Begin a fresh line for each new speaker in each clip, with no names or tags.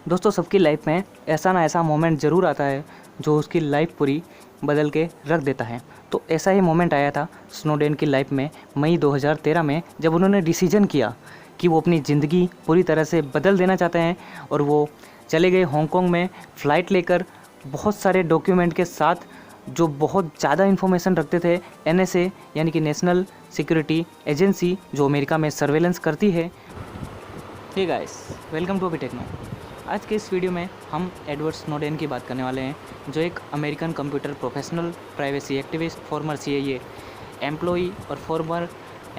दोस्तों सबकी लाइफ में ऐसा ना ऐसा मोमेंट ज़रूर आता है जो उसकी लाइफ पूरी बदल के रख देता है। तो ऐसा ही मोमेंट आया था स्नोडेन की लाइफ में मई 2013 में, जब उन्होंने डिसीजन किया कि वो अपनी ज़िंदगी पूरी तरह से बदल देना चाहते हैं और वो चले गए हांगकांग में फ़्लाइट लेकर बहुत सारे डॉक्यूमेंट के साथ, जो बहुत ज़्यादा इन्फॉर्मेशन रखते थे। NSA यानी कि नेशनल सिक्योरिटी एजेंसी, जो अमेरिका में सर्वेलेंस करती है। हे गाइस, वेलकम टू अभी टेक्नो। आज के इस वीडियो में हम एडवर्ड स्नोडेन की बात करने वाले हैं, जो एक American computer professional, privacy activist, former CIA employee और former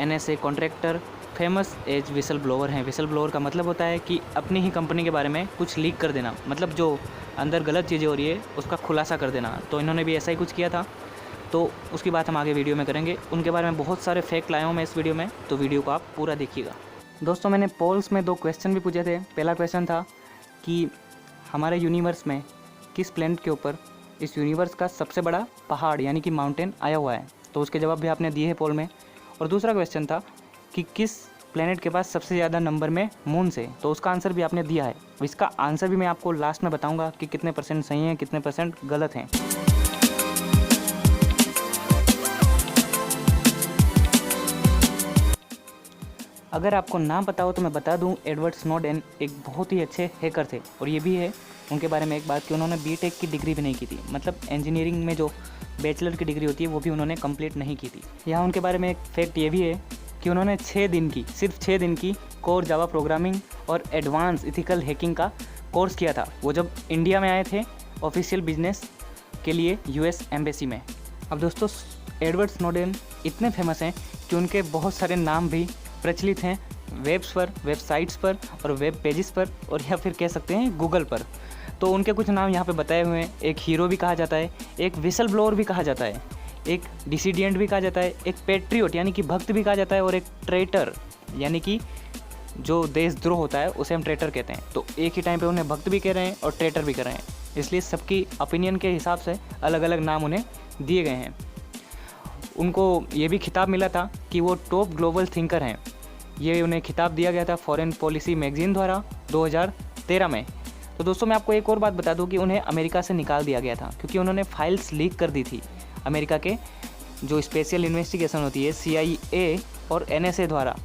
NSA contractor, famous as whistle blower हैं। विसल ब्लोअर का मतलब होता है कि अपनी ही कंपनी के बारे में कुछ लीक कर देना, मतलब जो अंदर गलत चीज़ें हो रही है उसका खुलासा कर देना। तो इन्होंने भी ऐसा ही कुछ किया था, तो उसकी बात हम आगे वीडियो में करेंगे। उनके बारे में बहुत सारे फैक्ट लाया हूँ मैं इस वीडियो में, तो वीडियो को आप पूरा देखिएगा। दोस्तों मैंने पोल्स में 2 क्वेश्चन भी पूछे थे। पहला क्वेश्चन था कि हमारे यूनिवर्स में किस प्लैनेट के ऊपर इस यूनिवर्स का सबसे बड़ा पहाड़ यानी कि माउंटेन आया हुआ है, तो उसके जवाब भी आपने दिए हैं पोल में। और दूसरा क्वेश्चन था कि किस प्लैनेट के पास सबसे ज़्यादा नंबर में मून से, तो उसका आंसर भी आपने दिया है। इसका आंसर भी मैं आपको लास्ट में बताऊंगा कि कितने % सही हैं, कितने % गलत हैं। अगर आपको ना पता हो तो मैं बता दूं, एडवर्ड स्नोडेन एक बहुत ही अच्छे हैकर थे। और ये भी है उनके बारे में एक बात कि उन्होंने BTech की डिग्री भी नहीं की थी, मतलब इंजीनियरिंग में जो बैचलर की डिग्री होती है वो भी उन्होंने कंप्लीट नहीं की थी। यहाँ उनके बारे में एक फैक्ट ये भी है कि उन्होंने 6 दिन की, सिर्फ 6 दिन की कोर जावा प्रोग्रामिंग और एडवांस इथिकल हैकिंग का कोर्स किया था। वो जब इंडिया में आए थे ऑफिशियल बिजनेस के लिए US एम्बेसी में। अब दोस्तों एडवर्ड स्नोडेन इतने फेमस हैं कि उनके बहुत सारे नाम भी प्रचलित हैं वेब्स पर, वेबसाइट्स पर और वेब पेजेस पर, और या फिर कह सकते हैं गूगल पर। तो उनके कुछ नाम यहाँ पे बताए हुए हैं। एक हीरो भी कहा जाता है, एक विसल ब्लोअर भी कहा जाता है, एक डिसिडेंट भी कहा जाता है, एक पैट्रियोट यानी कि भक्त भी कहा जाता है, और एक ट्रेटर यानी कि जो देशद्रोह होता है उसे हम ट्रेटर कहते हैं। तो एक ही टाइम पे उन्हें भक्त भी कह रहे हैं और ट्रेटर भी कह रहे हैं, इसलिए सबकी ओपिनियन के हिसाब से अलग अलग नाम उन्हें दिए गए हैं। उनको ये भी खिताब मिला था कि वो टॉप ग्लोबल थिंकर हैं। ये उन्हें खिताब दिया गया था फॉरेन पॉलिसी मैगजीन द्वारा 2013 में। तो दोस्तों मैं आपको एक और बात बता दूं कि उन्हें अमेरिका से निकाल दिया गया था क्योंकि उन्होंने फाइल्स लीक कर दी थी अमेरिका के जो स्पेशल इन्वेस्टिगेशन होती है CIA और NSA द्वारा।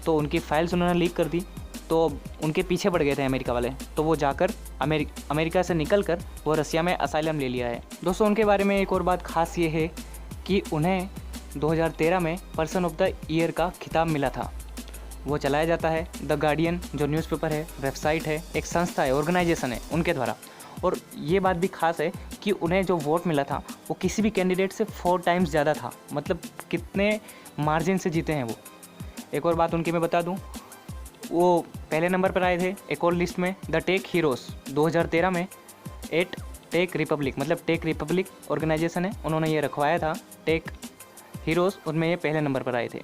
तो उनकी फाइल्स उन्होंने लीक कर दी, तो उनके पीछे पड़ गए थे अमेरिका वाले। तो वो जाकर अमेरिका से निकल कर वो रसिया में असाइलम ले लिया है। दोस्तों उनके बारे में एक और बात खास ये है कि उन्हें 2013 में पर्सन ऑफ द ईयर का खिताब मिला था। वो चलाया जाता है द गार्डियन, जो न्यूज़पेपर है, वेबसाइट है, एक संस्था है, ऑर्गेनाइजेशन है, उनके द्वारा। और ये बात भी खास है कि उन्हें जो वोट मिला था वो किसी भी कैंडिडेट से 4 टाइम्स ज़्यादा था। मतलब कितने मार्जिन से जीते हैं वो। एक और बात उनकी मैं बता दूं, वो पहले नंबर पर आए थे एक और लिस्ट में, द टेक हीरोज़ 2013 में, एट टेक रिपब्लिक, मतलब टेक रिपब्लिक ऑर्गेनाइजेशन है, उन्होंने ये रखवाया था टेक हीरोज़, उनमें ये पहले नंबर पर आए थे।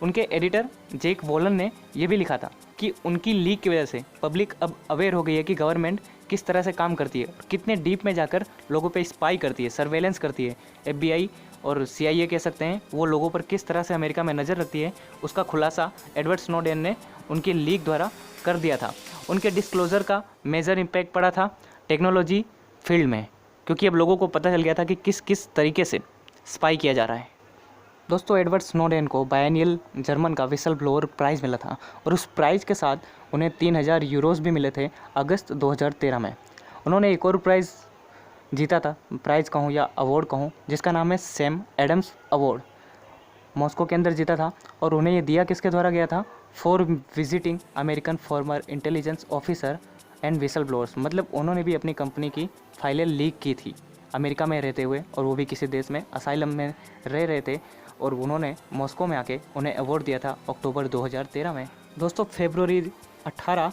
उनके एडिटर जेक वॉलन ने यह भी लिखा था कि उनकी लीक की वजह से पब्लिक अब अवेयर हो गई है कि गवर्नमेंट किस तरह से काम करती है, कितने डीप में जाकर लोगों पे स्पाई करती है, सर्वेलेंस करती है। FBI और CIA कह सकते हैं, वो लोगों पर किस तरह से अमेरिका में नज़र रखती है, उसका खुलासा एडवर्ड स्नोडेन ने उनकी लीक द्वारा कर दिया था। उनके डिस्क्लोज़र का मेजर इम्पैक्ट पड़ा था टेक्नोलॉजी फील्ड में, क्योंकि अब लोगों को पता चल गया था कि किस किस तरीके से स्पाई किया जा रहा है। दोस्तों एडवर्ड स्नोडेन को बायनियल जर्मन का विसल ब्लोअर प्राइज़ मिला था, और उस प्राइज़ के साथ उन्हें 3000 यूरोज़ भी मिले थे अगस्त 2013 में। उन्होंने एक और प्राइज़ जीता था, प्राइज़ कहूँ या अवार्ड कहूँ, जिसका नाम है सैम एडम्स अवार्ड, मॉस्को के अंदर जीता था। और उन्हें ये दिया किसके द्वारा गया था, for visiting American farmer intelligence officer and whistle blowers. मतलब उन्होंने भी अपनी कंपनी की फाइलें लीक की थी अमेरिका में रहते हुए, और वो भी किसी देश में असाइलम में रह रहे थे, और उन्होंने मॉस्को में आके उन्हें अवार्ड दिया था अक्टूबर 2013 में। दोस्तों फरवरी 18,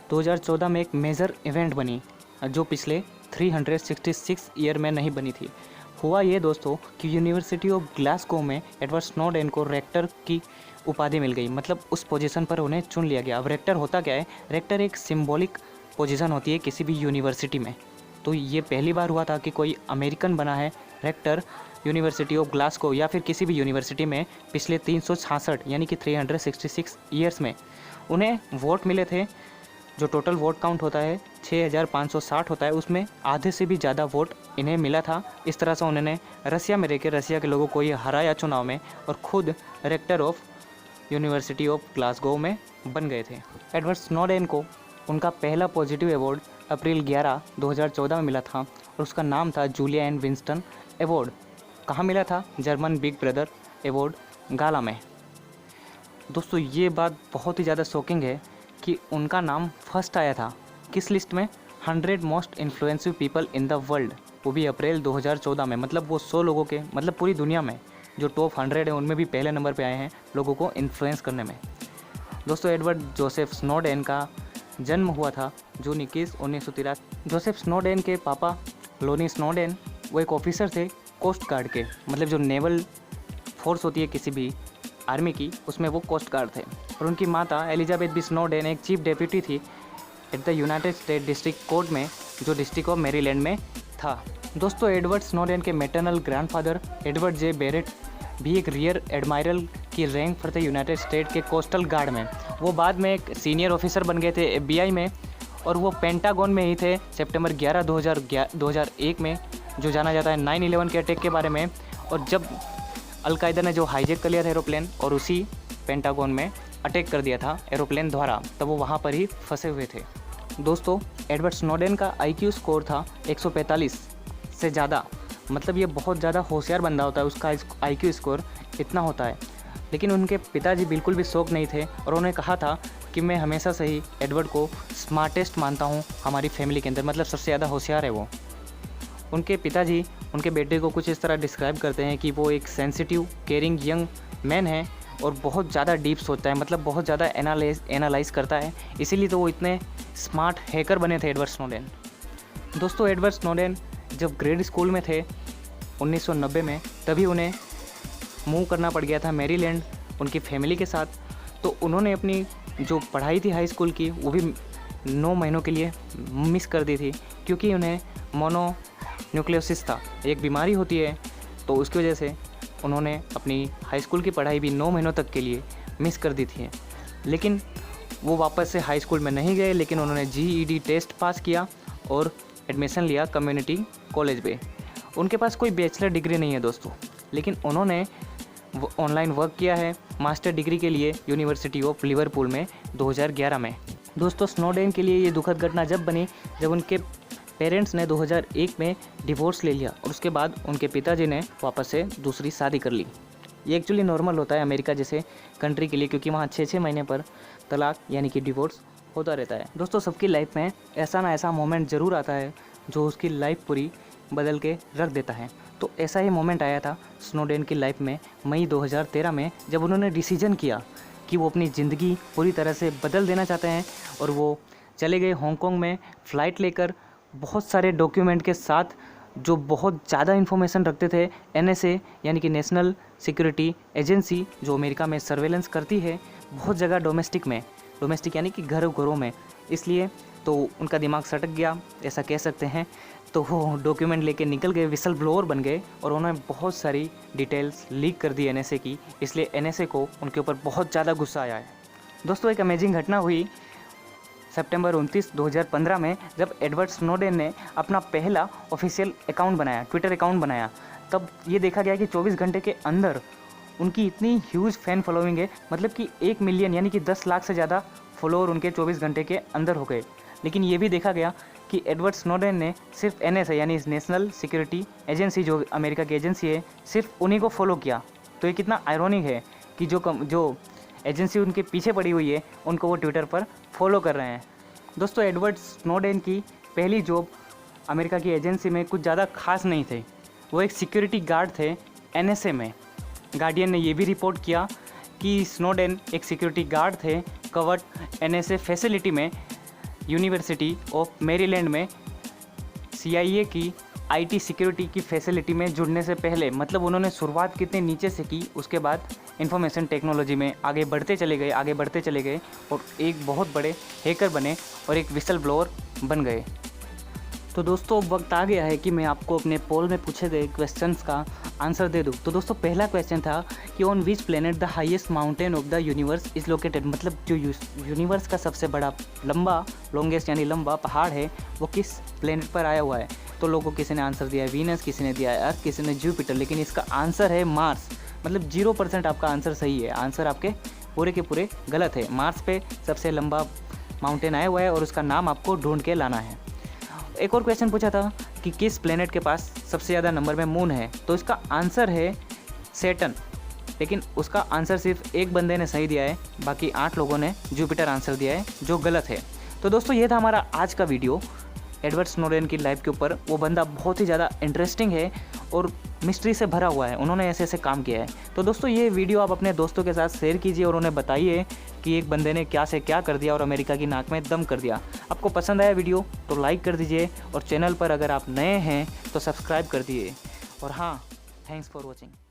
2014 में एक मेजर इवेंट बनी जो पिछले 366 ईयर में नहीं बनी थी। हुआ ये दोस्तों कि यूनिवर्सिटी ऑफ ग्लासगो में एडवर्ड स्नोडेन को रेक्टर की उपाधि मिल गई, मतलब उस पोजीशन पर उन्हें चुन लिया गया। अब रेक्टर होता क्या है, रेक्टर एक सिम्बॉलिक पोजीशन होती है किसी भी यूनिवर्सिटी में। तो ये पहली बार हुआ था कि कोई अमेरिकन बना है रेक्टर यूनिवर्सिटी ऑफ ग्लासगो या फिर किसी भी यूनिवर्सिटी में पिछले 366 यानी कि 366 ईयर्स में। उन्हें वोट मिले थे, जो टोटल वोट काउंट होता है 6560 होता है उसमें आधे से भी ज़्यादा वोट इन्हें मिला था। इस तरह से उन्होंने रसिया में रहकर रसिया के लोगों को ये हराया चुनाव में और खुद rector of university of Glasgow में बन गए थे। एडवर्ड स्नोडेन को उनका पहला पॉजिटिव अवार्ड अप्रैल 11, 2014 में मिला था और उसका नाम था जूलिया एंड विंस्टन अवार्ड। कहाँ मिला था? जर्मन बिग ब्रदर अवार्ड गाला में। दोस्तों ये बात बहुत ही ज़्यादा शॉकिंग है कि उनका नाम फर्स्ट आया था किस लिस्ट में? 100 most influential people in the world, वो भी अप्रैल 2014 में। मतलब वो 100 लोगों के, मतलब पूरी दुनिया में जो टॉप 100 है उनमें भी पहले नंबर पे आए हैं लोगों को इन्फ्लुएंस करने में। दोस्तों एडवर्ड जोसेफ स्नोडेन का जन्म हुआ था जून 21, 1983। जोसेफ स्नोडेन के पापा लोनी स्नोडेन वो एक ऑफिसर थे कोस्ट गार्ड के, मतलब जो नेवल फोर्स होती है किसी भी आर्मी की, उसमें वो कोस्ट गार्ड थे। और उनकी माता एलिजाबेथ बी स्नोडेन एक चीफ डेप्यूटी थी at the United state district court में, जो डिस्ट्रिक्ट ऑफ मैरीलैंड में था। दोस्तों एडवर्ड स्नोडेन के मैटरनल ग्रैंडफादर एडवर्ड जे बेरेट भी एक रियर एडमायरल की रैंक पर थे यूनाइटेड स्टेट के कोस्टल गार्ड में। वो बाद में एक सीनियर ऑफिसर बन गए थे FBI में और वो पेंटागन में ही थे सितंबर 11, 2001 में, जो जाना जाता है 9/11 के अटैक के बारे में। और जब अलकायदा ने जो हाईजैक कर लिया था एरोप्लेन और उसी पेंटागन में अटैक कर दिया था एरोप्लेन द्वारा, तब वो वहाँ पर ही फंसे हुए थे। दोस्तों एडवर्ड स्नोडेन का IQ स्कोर था 145 से ज़्यादा, मतलब ये बहुत ज़्यादा होशियार बंदा होता है, उसका IQ स्कोर इतना होता है। लेकिन उनके पिताजी बिल्कुल भी शौक नहीं थे और उन्होंने कहा था कि मैं हमेशा से ही एडवर्ड को स्मार्टेस्ट मानता हूँ हमारी फैमिली के अंदर, मतलब सबसे ज़्यादा होशियार है वो। उनके पिताजी उनके बेटे को कुछ इस तरह डिस्क्राइब करते हैं कि वो एक सेंसिटिव, केयरिंग यंग मैन है और बहुत ज़्यादा डीप सोचता है, मतलब बहुत ज़्यादा एनालाइज करता है, इसीलिए तो वो इतने स्मार्ट हैकर बने थे एडवर्ड स्नोडेन। दोस्तों एडवर्ड स्नोडेन जब ग्रेड स्कूल में थे 1990 में, तभी उन्हें मूव करना पड़ गया था मैरीलैंड उनकी फैमिली के साथ। तो उन्होंने अपनी जो पढ़ाई थी हाई स्कूल की वो भी 9 महीनों के लिए मिस कर दी थी, क्योंकि उन्हें मोनोन्यूक्लियोसिस था, एक बीमारी होती है, तो उसकी वजह से उन्होंने अपनी हाई स्कूल की पढ़ाई भी 9 महीनों तक के लिए मिस कर दी थी। लेकिन वो वापस से हाई स्कूल में नहीं गए, लेकिन उन्होंने GED टेस्ट पास किया और एडमिशन लिया कम्युनिटी कॉलेज में। उनके पास कोई बैचलर डिग्री नहीं है दोस्तों, लेकिन उन्होंने ऑनलाइन वर्क किया है मास्टर डिग्री के लिए यूनिवर्सिटी ऑफ लिवरपूल में 2011 में। दोस्तों स्नोडेन के लिए ये दुखद घटना जब बनी जब उनके पेरेंट्स ने 2001 में डिवोर्स ले लिया और उसके बाद उनके पिताजी ने वापस से दूसरी शादी कर ली। ये एक्चुअली नॉर्मल होता है अमेरिका जैसे कंट्री के लिए, क्योंकि वहाँ 6-6 महीने पर तलाक यानी कि डिवोर्स होता रहता है। दोस्तों सबकी लाइफ में ऐसा ना ऐसा मोमेंट ज़रूर आता है जो उसकी लाइफ पूरी बदल के रख देता है। तो ऐसा ही मोमेंट आया था स्नोडेन की लाइफ में मई 2013 में, जब उन्होंने डिसीजन किया कि वो अपनी ज़िंदगी पूरी तरह से बदल देना चाहते हैं और वो चले गए हांगकांग में फ़्लाइट लेकर बहुत सारे डॉक्यूमेंट के साथ, जो बहुत ज़्यादा इन्फॉर्मेशन रखते थे। NSA यानी कि नेशनल सिक्योरिटी एजेंसी, जो अमेरिका में सर्वेलेंस करती है बहुत जगह डोमेस्टिक यानी कि घरों में, इसलिए तो उनका दिमाग सटक गया ऐसा कह सकते हैं। तो वो डॉक्यूमेंट लेके निकल गए, विसल ब्लोअर बन गए और उन्होंने बहुत सारी डिटेल्स लीक कर दी NSA की, इसलिए NSA को उनके ऊपर बहुत ज़्यादा गुस्सा आया है। दोस्तों एक अमेजिंग घटना हुई सितंबर 29, 2015 में, जब एडवर्ड स्नोडेन ने अपना पहला ऑफिशियल अकाउंट बनाया, ट्विटर अकाउंट बनाया। तब ये देखा गया कि 24 घंटे के अंदर उनकी इतनी ह्यूज फैन फॉलोइंग है, मतलब कि 1 मिलियन यानी कि 10 लाख से ज़्यादा फॉलोअर उनके 24 घंटे के अंदर हो गए। लेकिन ये भी देखा गया कि एडवर्ड स्नोडेन ने सिर्फ NSA यानी नेशनल सिक्योरिटी एजेंसी, जो अमेरिका की एजेंसी है, सिर्फ उन्हीं को फॉलो किया। तो ये कितना आयरॉनिक है कि जो एजेंसी उनके पीछे पड़ी हुई है उनको वो ट्विटर पर फॉलो कर रहे हैं। दोस्तों एडवर्ड स्नोडेन की पहली जॉब अमेरिका की एजेंसी में कुछ ज़्यादा खास नहीं थे, वो एक सिक्योरिटी गार्ड थे NSA में। गार्डियन ने ये भी रिपोर्ट किया कि स्नोडेन एक सिक्योरिटी गार्ड थे कवर्ड NSA फैसिलिटी में यूनिवर्सिटी ऑफ मैरीलैंड में CIA की IT सिक्योरिटी की फैसिलिटी में जुड़ने से पहले। मतलब उन्होंने शुरुआत कितने नीचे से की, उसके बाद इंफॉर्मेशन टेक्नोलॉजी में आगे बढ़ते चले गए और एक बहुत बड़े हैकर बने और एक विसल ब्लोअर बन गए। तो दोस्तों वक्त आ गया है कि मैं आपको अपने पोल में पूछे गए क्वेश्चंस का आंसर दे दूँ। तो दोस्तों पहला क्वेश्चन था कि on which planet the highest mountain of the universe is located, मतलब जो यूनिवर्स का सबसे बड़ा लॉन्गेस्ट यानी लंबा पहाड़ है वो किस प्लेनेट पर आया हुआ है। तो लोगों किसी ने आंसर दिया है वीनस, किसी ने दिया है अर्थ, किसी ने जुपिटर, लेकिन इसका आंसर है मार्स। मतलब 0% आपका आंसर सही है, आंसर आपके पूरे के पूरे गलत है। मार्स पे सबसे लंबा माउंटेन आया हुआ है और उसका नाम आपको ढूंढ के लाना है। एक और क्वेश्चन पूछा था कि किस प्लेनेट के पास सबसे ज़्यादा नंबर में मून है। तो इसका आंसर है सैटर्न, लेकिन उसका आंसर सिर्फ एक बंदे ने सही दिया है, बाकी 8 लोगों ने जुपिटर आंसर दिया है जो गलत है। तो दोस्तों ये था हमारा आज का वीडियो एडवर्ड स्नोडेन की लाइफ के ऊपर। वो बंदा बहुत ही ज़्यादा इंटरेस्टिंग है और मिस्ट्री से भरा हुआ है, उन्होंने ऐसे ऐसे काम किया है। तो दोस्तों ये वीडियो आप अपने दोस्तों के साथ शेयर कीजिए और उन्हें बताइए कि एक बंदे ने क्या से क्या कर दिया और अमेरिका की नाक में दम कर दिया। आपको पसंद आया वीडियो तो लाइक कर दीजिए और चैनल पर अगर आप नए हैं तो सब्सक्राइब कर दीजिए। और हाँ, थैंक्स फॉर वॉचिंग।